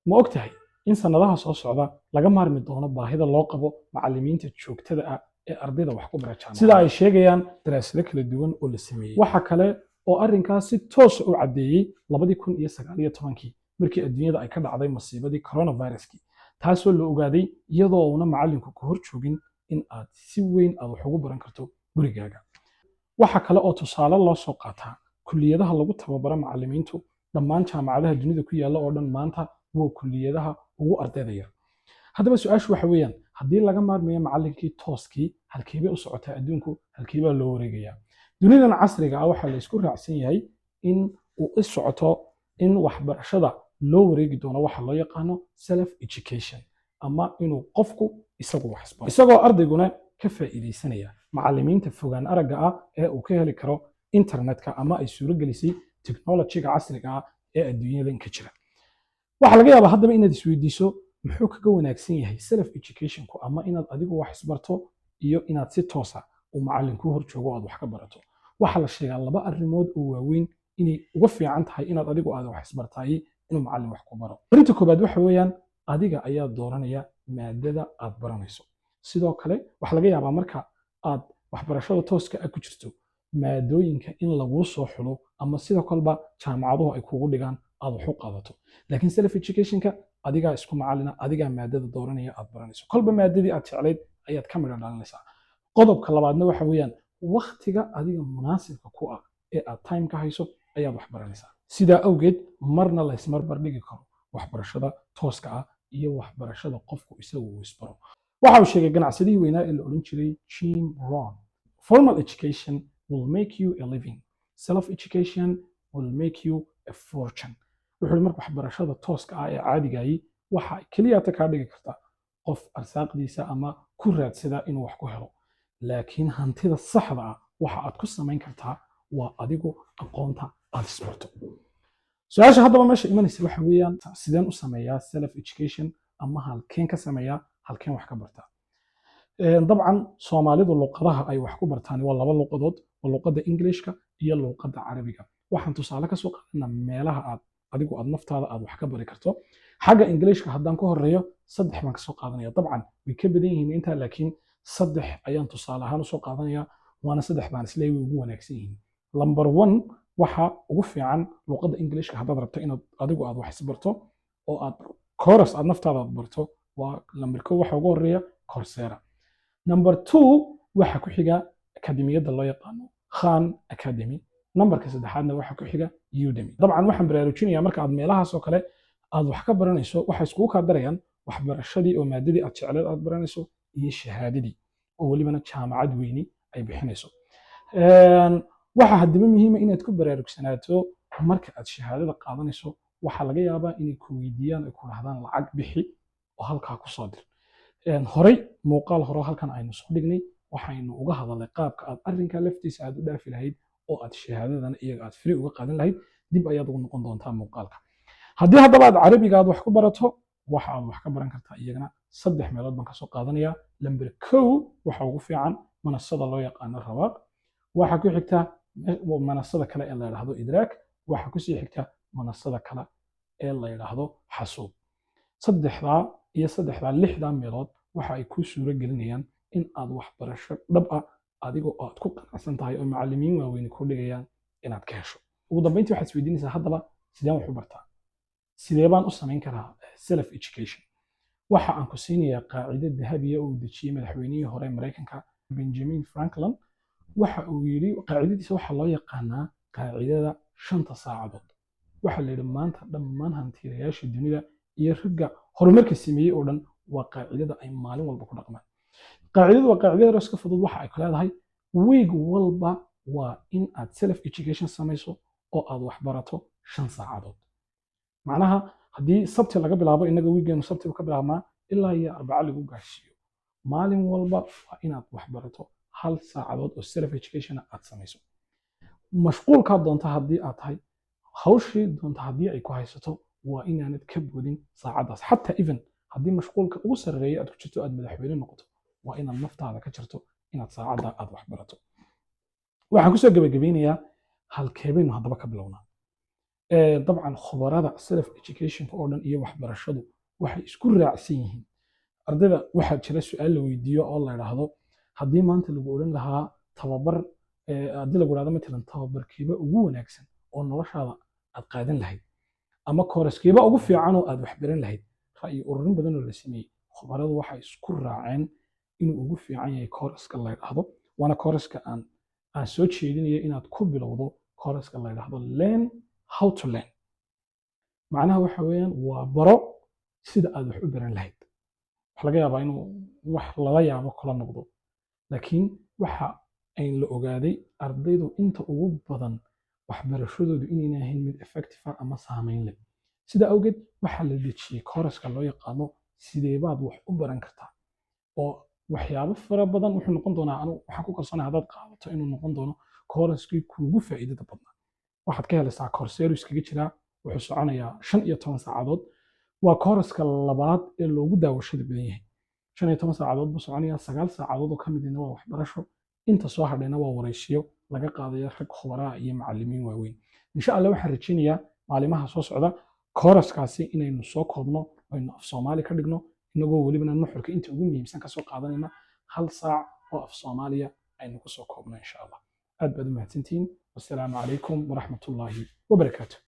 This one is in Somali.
ma ogtahay in sanadaha soo socda laga maarmi doono baahida loo qabo macallimiinta joogtada ah ee ardayda wax ku bara jaamacadaha sida ay sheegayaan daraasado kala duwan oo la sameeyey waxa kale oo arrinkaas si toos ah u caddeeyey 2019 markii adduunyada ay ka dhacday masiibadii coronaviruskii taasoo la ogaaday iyadoo uuna macallinku ka hor joogin in aad si weyn aad wax ugu baran karto gurigaaga waxa kale oo tusaale loo soo qaataa kulliyadaha lagu tababaro macallimiintu dhammaan jaamacadaha dunida ku yaalla oo dhan maanta waa kulliyadaha ugu ardayda yar haddaba su-aashu waxa weeyaan haddii laga maarmayo macallinkii tooskii halkeebay u socotaa adduunku halkeebaa loo wareegayaa dunidan casriga ah waxaa la isku raacsan yahay in uu i socoto in waxbarashada loo wareegi doono waxa loo yaqaano self education ama inuu qofku isagu wax isbaro isagoo ardayguna ka faa'iidaysanaya macallimiinta fogaan aragga ah ee uu ka heli karo internetka ama ay suuragelisay technologyga casriga ah ee adduunyadan ka jira waxaa laga yaabaa haddaba inaad isweydiiso muxuu kaga wanaagsan yahay self educationku ama inaad adigu wax isbarto iyo inaad si toosa uu macallinkuu hor joogo aad wax ka barato waxaa la sheegaa laba arrimood oo waaweyn inay uga fiican tahay inaad adigu aad wax isbartaayey inuu macallin wax ku baro arrinta koobaad waxa weeyaan adiga ayaa dooranaya maadada aad baranayso sidoo kale waxaa laga yaabaa marka aad waxbarashada tooska ah ku jirto maadooyinka in laguu soo xulo ama sidoo kaleba jaamacaduhu ay kugu dhigaan aad wax u qaadato laakiin self educationka adigaa isku macallina adigaa maadada dooranaya aad baranayso kolba maadadii aad jeclayd ayaad ka midho dhalinaysaa qodobka labaadna waxa weeyaan wakhtiga adiga munaasibka ku ah ee aad time ka hayso ayaad wax baranaysaa sidaa awgeed marna la ismarbar dhigi karo waxbarashada tooska ah iyo waxbarashada qofku isagu uu isbaro waxa uu sheegay ganacsadihii weynaa ee la odhan jiray Jim Rohn formal education will make you a living self education will make you a fortune wuxuu marka waxbarashada tooska ah ee caadigayi waxa kaliya ta ka dhigi karta qof arsaaqdiisa ama ku raadsada inuu wax ku helo laakiin hantida saxda ah waxa aad ku samayn kartaa waa adigu aqoonta aad isbarto su-aasha haddaba meesha imanaysa waxa weeyaan sideen u sameeyaa self education ama halkeen ka sameeyaa halkeen wax ka bartaa dabcan soomaalidu luqadaha ay wax ku bartaan waa laba luqadood waa luqadda englishka iyo luqadda carabiga waxaan tusaale ka soo qaadanaa meelaha aad adigu aad naftaada aad wax ka bari karto xagga englishka haddaan ka horeeyo 3 baan ka soo qaadanaya dabcan way ka badan yihiin intaa laakiin 3 ayaan tusaale ahaan u soo qaadanaya waana 3 baan isleeyahay ugu wanaagsan yihiin number 1 waxa ugu fiican luqadda englishka haddaad rabto inaad adigu aad wax isbarto oo aad course aad naftaada aad barto waa number 1 waxa ugu horeeya Coursera number 2 waxa ku xiga akademiyada loo yaqaano Khan Academy numberka saddexaadna waxa ku xiga Udemy dabcan waxaan baraarujinayaa marka aad meelahaas oo kale aad wax ka baranayso waxa isku ka darayaan waxbarashadii oo maadadii aad jecleed aad baranayso iyo shahaadadii oo walibana jaamacad weyni ay bixinayso waxa hadaba muhiim ah inaad ku baraarugsanaato marka aad shahaadada qaadanayso waxa laga yaabaa inay ku weydiiyaan ay ku rahdaan lacag bixi oo halkaa ku soo dir horey muuqaal hore halkan aynu soo dhignay waxaynu uga hadalnay qaabka aad arrinka laftiisa aad u dhaafi lahayd oo aad shahaadadan iyaga aad free uga qaadan lahayd dib ayaad ugu noqon doontaa muuqaalka haddii haddaba aad carabiga aad wax ku barato waxa aad wax ka baran kartaa iyagana 3 meelood baan ka soo qaadanaya lambar 1 waxa ugu fiican manasada loo yaqaano rawaaq waxa ku xigta manasada kale ee la yiraahdo idraak waxa ku sii xigta manasada kale ee la yiraahdo xasuub saddexda iyo saddexda 6 meelood waxa ay ku suura gelinayaan in aad wax barasho dhab ah adigoo aad ku qanacsan tahay oo macallimiin waaweyn ku dhigayaan inaad ka hesho ugu dambeyntii waxaad isweydiinaysaa haddaba sideen wax u bartaa sidee baan u samayn karaa self education waxa aan ku siinayaa qaacido dahabiya oo uu dejiyey madaxweynihii hore Mareykanka Benjamin Franklin waxa uu yiri qaacidadiisa waxa loo yaqaanaa qaacidada 5 saacadood waxa la yiri maanta dhammaan hantiilayaasha dunida iyo ragga horumarka sameeyay oo dhan waa qaacidada ay maalin walba ku dhaqmaan qaacidadu waa qaacidada iska fudud waxa ay ku leedahay week walba waa in aad self education samayso oo aad wax barato 5 saacadood macnaha haddii sabti laga bilaabo inaga weekend sabti ka bilaabmaa ilaa iyo arbaca lagu gaarsiiyo maalin walba waa inaad wax barato 1 saacadood oo self education aad samayso mashquulka doonta haddii aad tahay hawshii doonta haddii ay ku haysato waa inaanad ka boodin saacadaas xataa even haddii mashquulka ugu sarreeya aad ku jirto aad madaxweyne noqoto waa inaad naftaada ka jirto inaad saacada aad wax barato waxaan kusoo gabagabeynayaa halkeebaynu haddaba ka bilownaa dabcan khubarada self educationka oo dhan iyo waxbarashadu waxay isku raacsan yihiin ardayda waxaa jira su-aal la weydiiyo oo la idhaahdo haddii maanta lagu odhan lahaa tababar haddii lagu idhahdo matalan tababarkiiba ugu wanaagsan oo noloshaada aad qaadan lahayd ama kooraskeeba ugu fiican oo aad waxbaran lahayd ra'yi ururin badan oo la sameeyey khubaradu waxay isku raaceen inuu ugu fiican yahay kooraska la idhaahdo waana kooraska aan soo jeedinayo inaad ku bilowdo kooraska la idhaahdo learn how to learn macnaha waxa weeyaan waa baro sida aad wax u baran lahayd waxa laga yaabaa inuu wax lala yaabo kula noqdo laakiin waxa ayn la ogaaday ardaydu inta ugu badan waxbarashadoodu inayna ahayn mid effective ah ama saameyn leh sida awgeed waxaa la dejiyey kooraska loo yaqaano sideebaad wax u baran kartaa oo waxyaabo fara badan wuxuu noqon doonaa anu waxaan ku kalsoonay haddaad qaadato inuu noqon doono kooraskii kuugu faa'iidada badnaa waxaad ka helaysaa Coursera iskaga jiraa wuxuu soconayaa 15 saacadood waa kooraska labaad ee loogu daawashada badan yahay 15 saacadood buu soconayaa 9 saacadood oo ka midina waa waxbarasho inta soo hadhayna waa waraysiyo laga qaadayo rag khubaraa iyo macallimiin waaweyn insha Allah waxaan rajaynayaa maalimaha soo socda kooraskaasi inaynu soo koobno aynu af Soomaali ka dhigno inagoo welibana nuxurka inta ugu muhiimsan ka soo qaadanayna 1 saac oo af Soomaaliya aynu ku soo koobno insha Allah aad baad u mahadsantihiin wassalaamu calaykum waraxmatullaahi wabarakaatuh